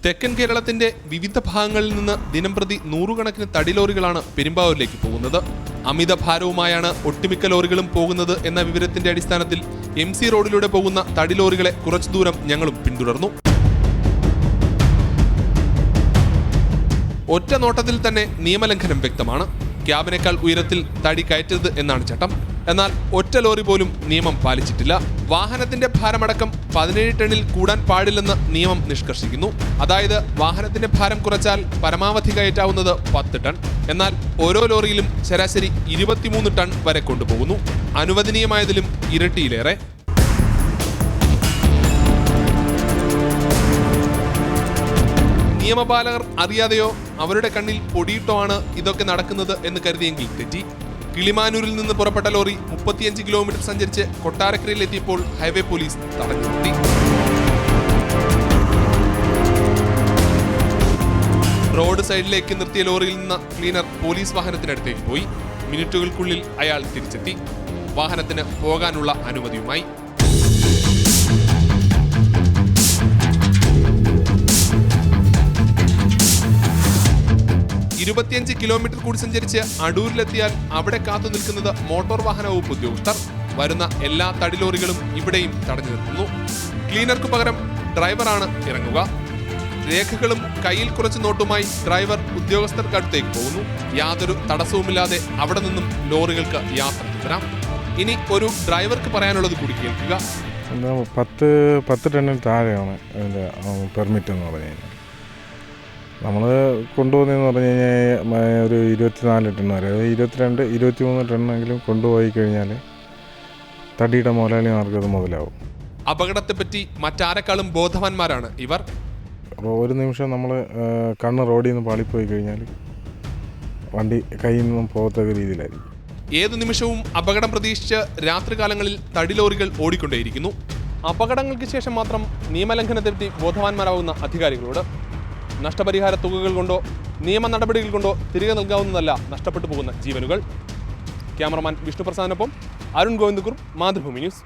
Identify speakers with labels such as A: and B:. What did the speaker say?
A: തെക്കൻ കേരളത്തിന്റെ വിവിധ ഭാഗങ്ങളിൽ നിന്ന് ദിനംപ്രതി നൂറുകണക്കിന് തടിലോറികളാണ് പെരുമ്പാവൂരിലേക്ക് പോകുന്നത്. അമിത ഭാരവുമായാണ് ഒട്ടുമിക്ക ലോറികളും പോകുന്നത് എന്ന വിവരത്തിന്റെ അടിസ്ഥാനത്തിൽ MC റോഡിലൂടെ പോകുന്ന തടിലോറികളെ കുറച്ചു ദൂരം ഞങ്ങളും പിന്തുടർന്നു. ഒറ്റ നോട്ടത്തിൽ തന്നെ നിയമലംഘനം വ്യക്തമാണ്. ക്യാബിനേക്കാൾ ഉയരത്തിൽ തടി കയറ്റരുത് എന്നാണ് ചട്ടം. എന്നാൽ ഒറ്റ ലോറി പോലും നിയമം പാലിച്ചിട്ടില്ല. വാഹനത്തിന്റെ ഭാരമടക്കം 17 ടണ്ണിൽ കൂടാൻ പാടില്ലെന്ന് നിയമം നിഷ്കർഷിക്കുന്നു. അതായത് വാഹനത്തിന്റെ ഭാരം കുറച്ചാൽ പരമാവധി കയറ്റാവുന്നത് 10 ടൺ. എന്നാൽ ഓരോ ലോറിയിലും ശരാശരി 23 ടൺ വരെ കൊണ്ടുപോകുന്നു. അനുവദനീയമായതിലും ഇരട്ടിയിലേറെ. നിയമപാലകർ അറിയാതെയോ അവരുടെ കണ്ണിൽ പൊടിയിട്ടോ ആണ് ഇതൊക്കെ നടക്കുന്നത് എന്ന് കരുതിയെങ്കിൽ തെറ്റി. കിളിമാനൂരിൽ നിന്ന് പുറപ്പെട്ട ലോറി 35 കിലോമീറ്റർ സഞ്ചരിച്ച് കൊട്ടാരക്കരയിൽ എത്തിയപ്പോൾ ഹൈവേ പോലീസ് തടഞ്ഞു നിർത്തി. റോഡ് സൈഡിലേക്ക് നിർത്തിയ ലോറിയിൽ നിന്ന് ക്ലീനർ പോലീസ് വാഹനത്തിനടുത്തേക്ക് പോയി. മിനിറ്റുകൾക്കുള്ളിൽ അയാൾ തിരിച്ചെത്തി. വാഹനത്തിന് പോകാനുള്ള അനുമതിയുമായി. 25 കിലോമീറ്റർ കൂടി സഞ്ചരിച്ച് അടൂരിലെത്തിയാൽ അവിടെ കാത്തു നിൽക്കുന്നത് മോട്ടോർ വാഹന വകുപ്പ് ഉദ്യോഗസ്ഥർ. വരുന്ന എല്ലാ തടിലോറികളും ഇവിടെയും തടഞ്ഞു നിർത്തുന്നു. ക്ലീനർക്ക് പകരം ഡ്രൈവറാണ് ഇറങ്ങുക. രേഖകളും കയ്യിൽ കുറച്ച് നോട്ടുമായി ഡ്രൈവർ ഉദ്യോഗസ്ഥർക്കടുത്തേക്ക് പോകുന്നു. യാതൊരു തടസ്സവുമില്ലാതെ അവിടെ നിന്നും ലോറികൾക്ക് യാത്ര തുടരാം. ഇനി ഒരു ഡ്രൈവർക്ക് പറയാനുള്ളത് കൂടി കേൾക്കുക.
B: 10 ടണ്ണിൽ താഴെയാണ് അതിൻ്റെ പെർമിറ്റ് എന്ന് പറഞ്ഞു കഴിഞ്ഞാൽ. നമ്മൾ കൊണ്ടുപോകുന്നതെന്ന് പറഞ്ഞു കഴിഞ്ഞാൽ ഒരു 24 ടൺ വരെ, 22-23 ടണ്ണെങ്കിലും കൊണ്ടുപോയി കഴിഞ്ഞാൽ തടിയുടെ മുതലാളിമാർക്ക് അത് മുതലാവും.
A: അപകടത്തെപ്പറ്റി മറ്റാരെക്കാളും ബോധവാന്മാരാണ് ഇവർ.
B: ഒരു നിമിഷം നമ്മൾ കണ്ണ് റോഡിൽ നിന്ന് പാളിപ്പോയി കഴിഞ്ഞാൽ വണ്ടി കയ്യിൽ നിന്നും പോകത്തക്ക രീതിയിലായിരിക്കും.
A: ഏതു നിമിഷവും അപകടം പ്രതീക്ഷിച്ച് രാത്രികാലങ്ങളിൽ തടിലോറികൾ ഓടിക്കൊണ്ടേയിരിക്കുന്നു. അപകടങ്ങൾക്ക് ശേഷം മാത്രം നിയമലംഘനത്തെപ്പറ്റി ബോധവാന്മാരാകുന്ന അധികാരികളോട് നഷ്ടപരിഹാര തുകകൾ കൊണ്ടോ നിയമ നടപടികൾ കൊണ്ടോ തിരികെ നൽകാവുന്നതല്ല നഷ്ടപ്പെട്ടു പോകുന്ന ജീവനുകൾ. ക്യാമറമാൻ വിഷ്ണു പ്രസാദിനൊപ്പം അരുൺ ഗോവിന്ദകുർ, മാതൃഭൂമി ന്യൂസ്.